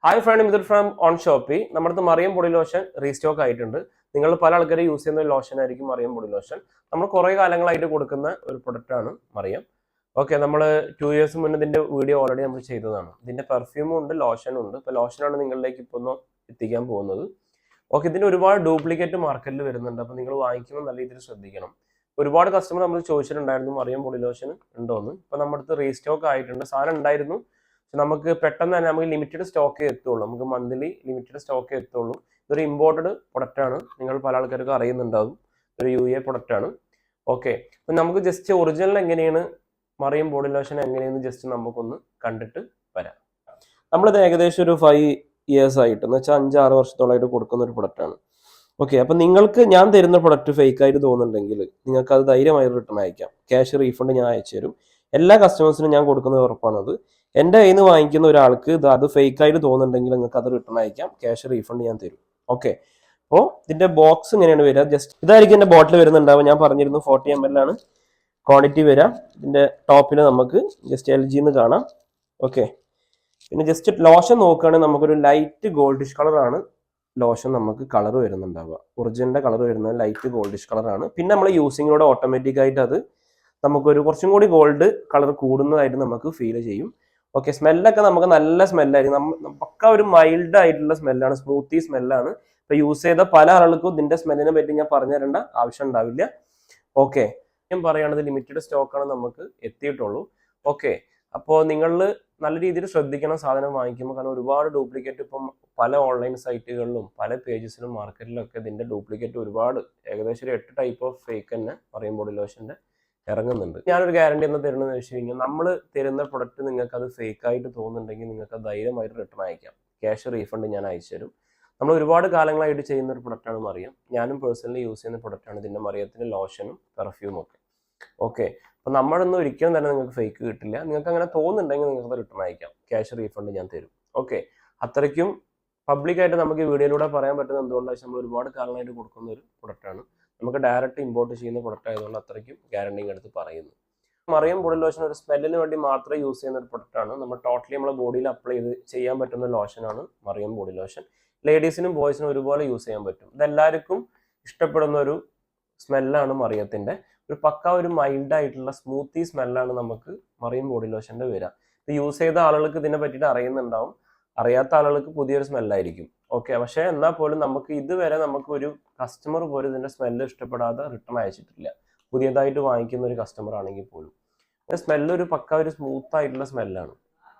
Hi front, Mithun from on Shopee. നമ്മുടെ അടുത്ത് Mariyam body lotion restock ആയിട്ടുണ്ട്. നിങ്ങൾ പല ആൾക്കാർ യൂസ് ചെയ്യുന്ന ഒരു ലോഷൻ ആയിരിക്കും മറിയം ബോഡി ലോഷൻ. നമ്മൾ കുറേ കാലങ്ങളായിട്ട് കൊടുക്കുന്ന ഒരു പ്രൊഡക്റ്റ് ആണ് മറിയം. ഓക്കെ, നമ്മൾ 2 years മുന്നേ ഇതിന്റെ വീഡിയോ ഓൾറെഡി നമ്മൾ ചെയ്തതാണ്. ഇതിന്റെ പെർഫ്യൂമും ഉണ്ട്, ലോഷനും ഉണ്ട്. ഇപ്പോൾ ലോഷനാണ് നിങ്ങളിലേക്ക് ഇപ്പോൾ ഒന്ന് എത്തിക്കാൻ പോകുന്നത്. ഓക്കെ, ഇതിന് ഒരുപാട് ഡ്യൂപ്ലിക്കേറ്റ് മാർക്കറ്റിൽ വരുന്നുണ്ട്. അപ്പോൾ നിങ്ങൾ വാങ്ങിക്കുമ്പോൾ നല്ല രീതിയിൽ ശ്രദ്ധിക്കണം. ഒരുപാട് കസ്റ്റമർ നമ്മൾ ചോദിച്ചിട്ടുണ്ടായിരുന്നു മറിയം ബോഡി ലോഷൻ ഉണ്ടോന്ന്. ഇപ്പോൾ നമ്മുടെ അടുത്ത് റീസ്റ്റോക്ക് ആയിട്ടുണ്ട്. സാധനം ഉണ്ടായിരുന്നു, നമുക്ക് പെട്ടെന്ന് തന്നെ നമുക്ക് ലിമിറ്റഡ് സ്റ്റോക്കേ എത്തുള്ളൂ. നമുക്ക് മന്ത്ലി ലിമിറ്റഡ് സ്റ്റോക്കേ എത്തുള്ളൂ. ഇതൊരു ഇമ്പോർട്ടഡ് പ്രൊഡക്റ്റ് ആണ്. നിങ്ങൾ പല ആൾക്കാർക്ക് അറിയുന്നുണ്ടാവും. ഒരു UA പ്രൊഡക്റ്റ് ആണ്. ഓക്കെ, അപ്പം നമുക്ക് ജസ്റ്റ് ഒറിജിനൽ എങ്ങനെയാണ് മറിയം ബോഡി ലോഷൻ എങ്ങനെയെന്ന് ജസ്റ്റ് നമുക്കൊന്ന് കണ്ടിട്ട് വരാം. നമ്മളിത് ഏകദേശം ഒരു 5 years ആയിട്ട്, എന്ന് വെച്ചാൽ 5-6 വർഷത്തോളമായിട്ട് കൊടുക്കുന്ന ഒരു പ്രൊഡക്റ്റ് ആണ്. ഓക്കെ, അപ്പം നിങ്ങൾക്ക് ഞാൻ തരുന്ന പ്രൊഡക്റ്റ് ഫേക്ക് ആയിട്ട് തോന്നുന്നുണ്ടെങ്കിൽ നിങ്ങൾക്ക് അത് ധൈര്യമായി റിട്ടേൺ അയക്കാം. ക്യാഷ് റീഫണ്ട് ഞാൻ അയച്ചു തരും. എല്ലാ കസ്റ്റമേഴ്സിനും ഞാൻ കൊടുക്കുന്ന ഉറപ്പാണത്. എൻ്റെ കയ്യിൽ നിന്ന് വാങ്ങിക്കുന്ന ഒരാൾക്ക് അത് ഫേക്ക് ആയിട്ട് തോന്നുന്നുണ്ടെങ്കിൽ നിങ്ങൾക്ക് അത് റിട്ടേൺ അയക്കാം. ക്യാഷ് റീഫണ്ട് ഞാൻ തരും. ഓക്കെ, അപ്പോൾ ഇതിന്റെ ബോക്സ് ഇങ്ങനെയാണ് വരിക. ജസ്റ്റ് ഇതായിരിക്കും എൻ്റെ ബോട്ടിൽ വരുന്നുണ്ടാവുക. ഞാൻ പറഞ്ഞിരുന്നു 40 ml ആണ് ക്വാണ്ടിറ്റി വരിക. ഇതിന്റെ ടോപ്പിൽ നമുക്ക് ജസ്റ്റ് LG എന്ന് കാണാം. ഓക്കെ, പിന്നെ ജസ്റ്റ് ലോഷൻ നോക്കുകയാണെങ്കിൽ നമുക്കൊരു ലൈറ്റ് ഗോൾഡിഷ് കളറാണ് ലോഷൻ നമുക്ക് കളർ വരുന്നുണ്ടാവുക. ഒറിജിനലിന്റെ കളർ വരുന്നത് ലൈറ്റ് ഗോൾഡിഷ് കളറാണ്. പിന്നെ നമ്മൾ യൂസിങ്ങിലൂടെ ഓട്ടോമാറ്റിക് ആയിട്ട് അത് നമുക്കൊരു കുറച്ചും കൂടി ഗോൾഡ് കളർ കൂടുന്നതായിട്ട് നമുക്ക് ഫീൽ ചെയ്യും. ഓക്കെ, സ്മെല്ലൊക്കെ നമുക്ക് നല്ല സ്മെല്ലായിരിക്കും. പക്ക ഒരു മൈൽഡ് ആയിട്ടുള്ള സ്മെല്ലാണ്, സ്മൂത്തി സ്മെല്ലാണ്. ഇപ്പൊ യൂസ് ചെയ്ത പല ആളുകൾക്കും ഇതിന്റെ സ്മെല്ലിനെ പറ്റി ഞാൻ പറഞ്ഞു തരേണ്ട ആവശ്യം ഉണ്ടാവില്ല. ഓക്കെ, ഞാൻ പറയുകയാണത് ലിമിറ്റഡ് സ്റ്റോക്കാണ് നമുക്ക് എത്തിയിട്ടുള്ളൂ. ഓക്കെ, അപ്പോൾ നിങ്ങൾ നല്ല രീതിയിൽ ശ്രദ്ധിക്കണം സാധനം വാങ്ങിക്കുമ്പോൾ. കാരണം ഒരുപാട് ഡ്യൂപ്ലിക്കേറ്റ് ഇപ്പം പല ഓൺലൈൻ സൈറ്റുകളിലും പല പേജസിലും മാർക്കറ്റിലൊക്കെ ഇതിന്റെ ഡ്യൂപ്ലിക്കേറ്റ് ഒരുപാട്, ഏകദേശം ഒരു 8 ടൈപ്പ് ഓഫ് ഫേക്ക് തന്നെ മറിയം ബോഡി ലോഷന്റെ ഇറങ്ങുന്നുണ്ട്. ഞാനൊരു ഗ്യാരണ്ടി എന്ന് തരുന്നതെന്ന് വെച്ച് കഴിഞ്ഞാൽ, നമ്മൾ തരുന്ന പ്രൊഡക്റ്റ് നിങ്ങൾക്ക് അത് ഫേക്ക് ആയിട്ട് തോന്നുന്നുണ്ടെങ്കിൽ നിങ്ങൾക്ക് ധൈര്യമായിട്ട് റിട്ടേൺ അയക്കാം. ക്യാഷ് റീഫണ്ട് ഞാൻ അയച്ചു തരും. നമ്മൾ ഒരുപാട് കാലങ്ങളായിട്ട് ചെയ്യുന്ന ഒരു പ്രൊഡക്റ്റാണ് മറിയം. ഞാനും പേഴ്സണലി യൂസ് ചെയ്യുന്ന പ്രൊഡക്റ്റാണ് ഇതിന്റെ മറിയത്തിന്റെ ലോഷനും പെർഫ്യൂമും ഒക്കെ. ഓക്കെ, അപ്പം നമ്മളൊന്നും ഒരിക്കലും തന്നെ നിങ്ങൾക്ക് ഫേക്ക് കിട്ടില്ല. നിങ്ങൾക്ക് അങ്ങനെ തോന്നുന്നുണ്ടെങ്കിൽ നിങ്ങൾക്ക് റിട്ടേൺ അയക്കാം. ക്യാഷ് റീഫണ്ട് ഞാൻ തരും. ഓക്കെ, അത്രയ്ക്കും പബ്ലിക്കായിട്ട് നമുക്ക് ഈ വീഡിയോയിലൂടെ പറയാൻ പറ്റുന്നത് എന്തുകൊണ്ടാണ് നമ്മൾ ഒരുപാട് കാലങ്ങളായിട്ട് കൊടുക്കുന്ന ഒരു പ്രൊഡക്റ്റാണ്. നമുക്ക് ഡയറക്റ്റ് ഇമ്പോർട്ട് ചെയ്യുന്ന പ്രൊഡക്റ്റ് ആയതുകൊണ്ട് അത്രയ്ക്കും ഗ്യാരണ്ടിങ് എടുത്ത് പറയുന്നു. മറിയം ബോഡി ലോഷൻ ഒരു സ്മെല്ലിന് വേണ്ടി മാത്രമേ യൂസ് ചെയ്യുന്ന ഒരു പ്രൊഡക്റ്റാണ്. നമ്മൾ ടോട്ടലി നമ്മുടെ ബോഡിയിൽ അപ്ലൈ ചെയ്ത് ചെയ്യാൻ പറ്റുന്ന ലോഷനാണ് മറിയം ബോഡി ലോഷൻ. ലേഡീസിനും ബോയ്സിനും ഒരുപോലെ യൂസ് ചെയ്യാൻ പറ്റും. ഇതെല്ലാവർക്കും ഇഷ്ടപ്പെടുന്ന ഒരു സ്മെല്ലാണ് മറിയത്തിന്റെ. ഒരു പക്ക ഒരു മൈൽഡ് ആയിട്ടുള്ള സ്മൂത്തി സ്മെല്ലാണ് നമുക്ക് മറിയം ബോഡി ലോഷന്റെ വരിക. ഇത് യൂസ് ചെയ്ത ആളുകൾക്ക് ഇതിനെ പറ്റിയിട്ട് അറിയുന്നുണ്ടാവും, അറിയാത്ത ആളുകൾക്ക് പുതിയൊരു സ്മെല്ലായിരിക്കും. ഓക്കെ, പക്ഷേ എന്നാൽ പോലും നമുക്ക് ഇതുവരെ നമുക്ക് ഒരു കസ്റ്റമർ പോലും ഇതിന്റെ സ്മെല്ല് ഇഷ്ടപ്പെടാതെ റിട്ടേൺ അയച്ചിട്ടില്ല. പുതിയതായിട്ട് വാങ്ങിക്കുന്ന ഒരു കസ്റ്റമർ ആണെങ്കിൽ പോലും സ്മെല്ല് ഒരു പക്ക ഒരു സ്മൂത്ത് ആയിട്ടുള്ള സ്മെല്ലാണ്.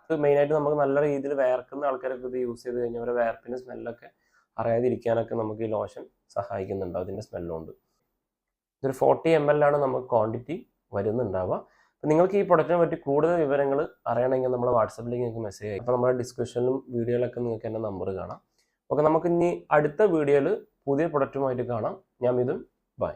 ഇത് മെയിനായിട്ട് നമുക്ക് നല്ല രീതിയിൽ വേർക്കുന്ന ആൾക്കാരൊക്കെ ഇത് യൂസ് ചെയ്ത് കഴിഞ്ഞാൽ അവരുടെ വേർപ്പിന്റെ സ്മെല്ലൊക്കെ അറിയാതിരിക്കാനൊക്കെ നമുക്ക് ഈ ലോഷൻ സഹായിക്കുന്നുണ്ടാവും ഇതിന്റെ സ്മെല്ലുകൊണ്ട്. ഇതൊരു 40 ml ആണ് നമുക്ക് ക്വാണ്ടിറ്റി വരുന്നുണ്ടാവുക. അപ്പം നിങ്ങൾക്ക് ഈ പ്രൊഡക്റ്റിനെ പറ്റി കൂടുതൽ വിവരങ്ങൾ അറിയണമെങ്കിൽ നമ്മുടെ വാട്സാപ്പിലേക്ക് നിങ്ങൾക്ക് മെസ്സേജ് ആയി. അപ്പോൾ നമ്മുടെ ഡിസ്ക്രിപ്ഷനിലും വീഡിയോയിലൊക്കെ നിങ്ങൾക്ക് എൻ്റെ നമ്പർ കാണാം. ഓക്കെ, നമുക്ക് ഇനി അടുത്ത വീഡിയോയിൽ പുതിയ പ്രൊഡക്റ്റുമായിട്ട് കാണാം. ഞാൻ മിഥുൻ, ബൈ.